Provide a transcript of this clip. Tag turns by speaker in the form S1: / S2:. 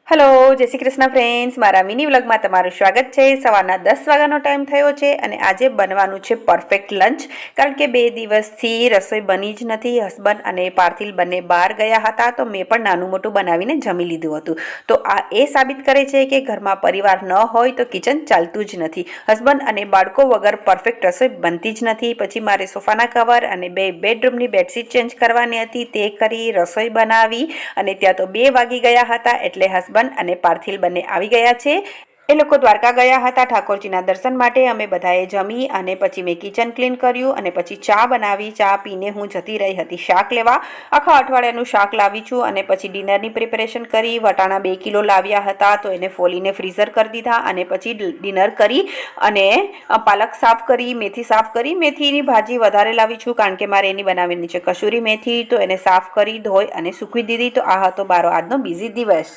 S1: Hello जय Shri Krishna friends मारा mini vlog में तमारुं स्वागत है। सवारना 10 वाग्यानो टाइम थयो छे अने आजे बनवानुं छे परफेक्ट लंच। कारण के 2 दिवसथी रसोई बनी ज नथी। हस्बंड अने पार्थिल बने बहार गया हता तो मैं पण नानुं मोटुं बनावीने जमी लीधुं हतुं। तो आ ए साबित करे छे के घरमां परिवार न होय तो किचन चालतुं ज नथी। हस्बंड अने बाळको वगर परफेक्ट रसोई बनती ज नथी। पछी मारे सोफाना कवर अने 2 बेडरूमनी बेडशीट चेन्ज करवानी हती ते करी रसोई बनावी अने त्यां तो 2 वागी गया हता एटले हस्बंड अने पार्थिल बने आवी गया छे। ए लोको द्वारका गया हता ठाकोरजीना दर्शन माटे। अमे बधाए जमी अने पछी मैं किचन क्लीन कर्युं अने पछी चा बनावी। चा पीने हूँ जती रही हती शाक लेवा। आखा अठवाडियानुं शाक लावी छुं अने पछी डिनरनी प्रिपेरेशन करी। वटाणा 2 किलो लाव्या हता तो एने फोलीने फ्रीजर कर दीधा अने पछी डिनर करी अने पालक साफ करी, मेथी साफ करी। मेथीनी भाजी वधारे लावी छुं कारण के मारे एनी बनावेली छे कसूरी मेथी। तो एने साफ करी धोई अने सूकवी दीधी। तो आ हतो मारो आजनो बिजी दिवस।